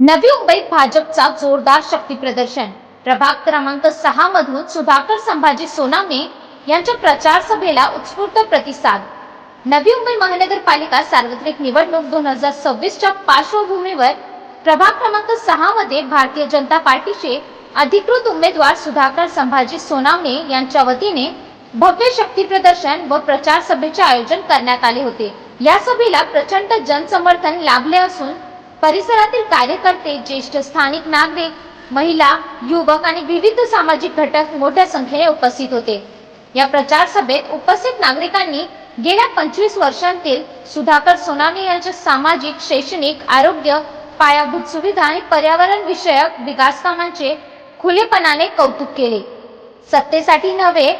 नवी मुंबईत भाजपचा जोरदार शक्ती प्रदर्शन. प्रभाग क्रमांक 6 मधून सुधाकर संभाजी सोनावणे यांच्या प्रचार सभेला उत्स्फूर्त प्रतिसाद. नवी मुंबई महानगरपालिका सार्वत्रिक निवडणूक 2026च्या पार्श्वभूमीवर प्रभाग क्रमांक 6 मध्ये भारतीय जनता पार्टीचे अधिकृत उमेदवार सुधाकर संभाजी सोनावणे यांच्या वतीने भव्य शक्ती प्रदर्शन व प्रचार सभेचे आयोजन करण्यात आले होते. या सभेला प्रचंड जनसमर्थन लाभले असून परिसरातील कार्यकर्ते, ज्येष्ठ स्थानिक नागरिक, महिला, युवक आणि विविध सामाजिक घटक मोठ्या संख्येने उपस्थित होते. या प्रचार सभेत उपस्थित नागरिकांनी गेल्या 25 वर्षांतील सुधाकर सोनावणे यांच्या सामाजिक, शैक्षणिक, आरोग्य, पायाभूत सुविधा आणि पर्यावरण विषयक विकास कामांचे खुलेपणाने कौतुक केले. सत्तेसाठी नव्हे,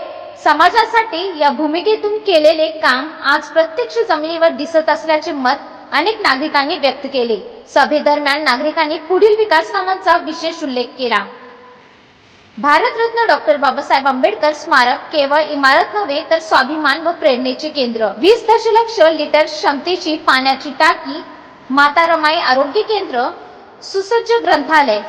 समाजासाठी या भूमिकेतून केलेले काम आज प्रत्यक्ष जमिनीवर दिसत असल्याचे मत अनेक नागरिकांनी व्यक्त केले. सभेदरम्यान नागरिकांनी पुढील विकास कामांचा विशेष उल्लेख केला. भारतरत्न डॉक्टर बाबासाहेब आंबेडकर स्मारक केवळ इमारत नव्हे तर स्वाभिमान व प्रेरणेचे केंद्र. 20 दशलक्ष लिटर क्षमतेची पाण्याची टाकी, माता रमाई आरोग्य केंद्र, सुसज्ज ग्रंथालय,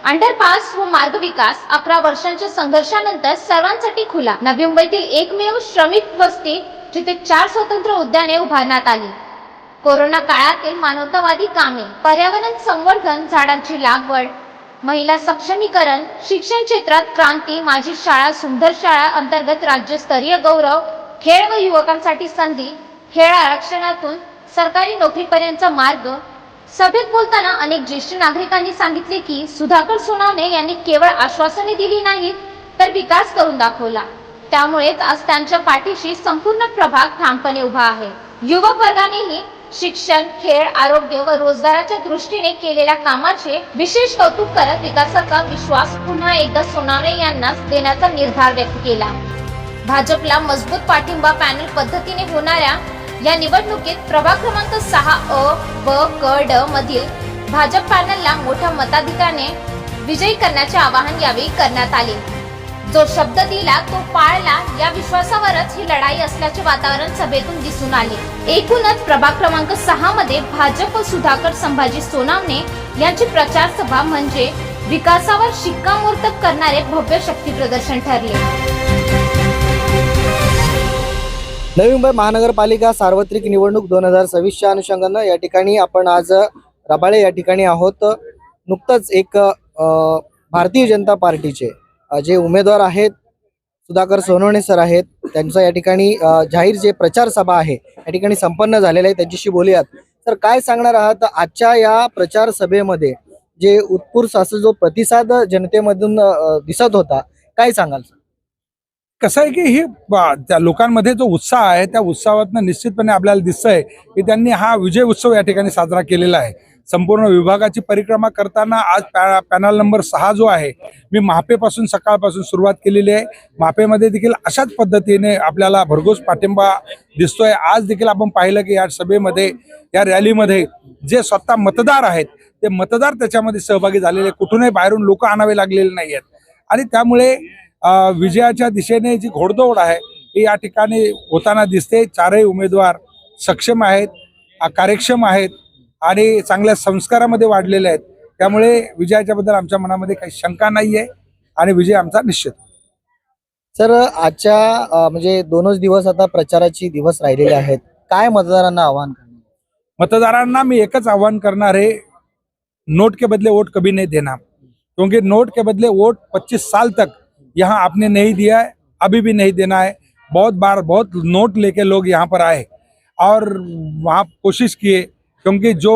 अंडरपास व मार्ग विकास. 11 वर्षांच्या संघर्षानंतर सर्वांसाठी खुला. नवी मुंबईतील एकमेव श्रमिक वस्ती जिथे 4 स्वतंत्र उद्याने उभारण्यात आली. कोरोना काळातील मानवतावादी कामे, पर्यावरण संवर्धन, झाडांची लागवड, महिला सक्षमीकरण, शिक्षण क्षेत्रात क्रांती, माझी शाळा सुंदर शाळा अंतर्गत राज्यस्तरीय गौरव, खेळ व युवकांसाठी संधी, खेळ आरक्षणातून सरकारी नोकरीपर्यंतचा मार्ग. सभेत बोलताना अनेक ज्येष्ठ नागरिकांनी सांगितले की सुधाकर सोनावणे यांनी केवळ आश्वासने दिली नाहीत तर विकास करून दाखवला. त्यामुळेच आज त्यांच्या पाठीशी संपूर्ण प्रभाग ठामपणे उभा आहे. युवक वर्गानेही शिक्षण, खेळ, आरोग्य व रोजगाराच्या दृष्टीने केलेल्या कामाचे विशेष कौतुक करत विकासाचा विश्वास पुन्हा एकदा सोनावणे यांना देण्याचा निर्धार व्यक्त केला. भाजपला मजबूत पाठिंबा पॅनल पद्धतीने होणाऱ्या या निवडणुकीत प्रभाग क्रमांक 6 अ, ब, क, ड मधील भाजप पॅनलला मोठ्या मताधिक्याने विजयी करण्याचे आवाहन यावेळी करण्यात आले. जो शब्द दिला तो पाळला या विश्वासावरच ही लढाई असल्याचे वातावरण सभेतून दिसून आले. एकूणच प्रभाग क्रमांक 6 मध्ये भाजप व सुधाकर संभाजी सोनावणे यांची प्रचार सभा म्हणजे विकासावर शिक्कामोर्तब करणारे भव्य शक्ती प्रदर्शन ठरले. नवी मुंबई महानगरपालिका सार्वत्रिक निवडणूक 2026च्या अनुषंगानं या ठिकाणी आपण आज रबाळे या ठिकाणी आहोत. नुकतंच एक भारतीय जनता पार्टीचे जे उमेदवार आहेत सुधाकर सोनावणे सर आहेत, त्यांचा या ठिकाणी जाहीर जे प्रचार सभा आहे या ठिकाणी संपन्न झालेला आहे. त्यांच्याशी बोलूयात. तर काय सांगणार आहात आजच्या या प्रचार सभेमध्ये जे उत्स्फूर्त असं जो प्रतिसाद जनतेमधून दिसत होता, काय सांगाल सर? कसं आहे की हे त्या लोकांमध्ये जो उत्साह आहे त्या उत्साहातनं निश्चितपणे आपल्याला दिसतंय की त्यांनी हा विजय उत्सव या ठिकाणी साजरा केलेला आहे. संपूर्ण विभागाची परिक्रमा करताना आज पॅनल नंबर 6 जो आहे, मी महापेपासून सकाळपासून सुरुवात केलेली आहे. महापेमध्ये देखील अशाच पद्धतीने आपल्याला भरघोस पाठिंबा दिसतोय. आज देखील आपण पाहिलं की या सभेमध्ये, या रॅलीमध्ये जे स्वतः मतदार आहेत ते मतदार त्याच्यामध्ये सहभागी झालेले, कुठूनही बाहेरून लोक आणावे लागलेले नाही आहेत. आणि त्यामुळे विजयाच्या दिशेने जी घोडदौड आहे ही या ठिकाणी होताना दिसते. चारही उमेदवार सक्षम आहेत, कार्यक्षम आहेत आणि चांगल्या संस्कारामध्ये वाढलेले आहेत. त्यामुळे विजयाच्या बद्दल आमच्या मनामध्ये काही शंका नाहीये आणि विजय आमचा निश्चित. सर, आजच्या म्हणजे 2च दिवस आता प्रचाराची दिवस राहिलेले आहेत, काय मतदारांना आवाहन करणार? मतदारांना मी एकच आह्वान करणार है, नोट के बदले वोट कभी नहीं देना, क्योंकि नोट के बदले वोट 25 साल तक यहाँ आपने नहीं दिया है, अभी भी नहीं देना है. बहुत बार बहुत नोट लेके लोग यहाँ पर आए और वहाँ कोशिश किए, क्योंकि जो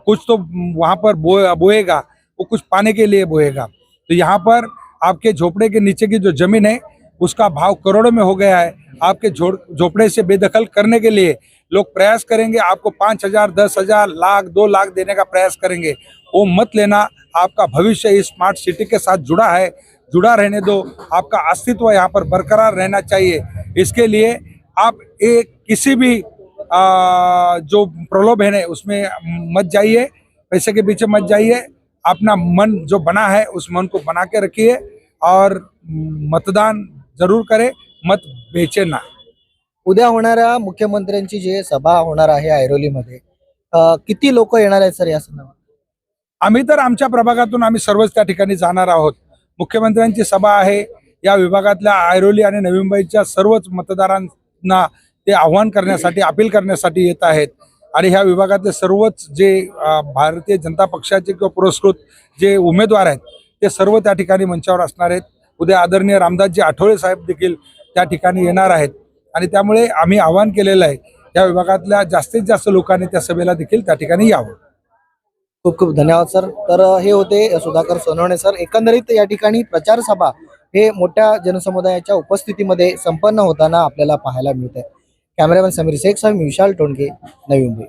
कुछ तो वहाँ पर बोएगा वो कुछ पाने के लिए बोएगा. तो यहाँ पर आपके झोपड़े के नीचे की जो जमीन है उसका भाव करोड़ों में हो गया है. आपके झोपड़े से बेदखल करने के लिए लोग प्रयास करेंगे, आपको 5,000, 10,000, लाख, 2 लाख देने का प्रयास करेंगे. वो मत लेना. आपका भविष्य इस स्मार्ट सिटी के साथ जुड़ा है, जुड़ा रहने दो. आपका अस्तित्व यहाँ पर बरकरार रहना चाहिए. इसके लिए आप एक किसी भी जो प्रलोभन है उसमें मत जाइए, पैसे के पीछे मत जाइए. अपना मन जो बना है उस मन को बना के रखिए और मतदान जरूर करें, मत बेचे ना. उद्या होणाऱ्या मुख्यमंत्र्यांची जी सभा होणार आहे ऐरोलीमध्ये, किती लोक येणार आहेत सर या संदर्भात? आम्ही तर आमच्या प्रभागातून आम्ही सर्वच त्या ठिकाणी जाणार आहोत. मुख्यमंत्र्यांची सभा आहे. या विभागातल्या ऐरोली आणि नवी मुंबईच्या सर्वच मतदारांना ते आव्हान करण्यासाठी, अपील करण्यासाठी येत आहेत. आणि ह्या विभागातले सर्वच जे भारतीय जनता पक्षाचे किंवा पुरस्कृत जे उमेदवार आहेत ते सर्व त्या ठिकाणी मंचावर असणार आहेत. उद्या आदरणीय रामदासजी आठवले साहेब देखील त्या ठिकाणी येणार आहेत. आणि त्यामुळे आम्ही आवाहन केलेलं आहे या विभागातल्या जास्तीत जास्त लोकांनी त्या सभेला देखील त्या ठिकाणी यावं. खूप खूप धन्यवाद सर. तर हे होते सुधाकर सोनवणे सर. एकंदरीत या ठिकाणी प्रचार सभा हे मोठ्या जनसमुदायाच्या उपस्थितीमध्ये संपन्न होताना आपल्याला पाहायला मिळत आहे. कॅमेरामॅन समीर शेख सह मी विशाल टोणके, नवी मुंबई.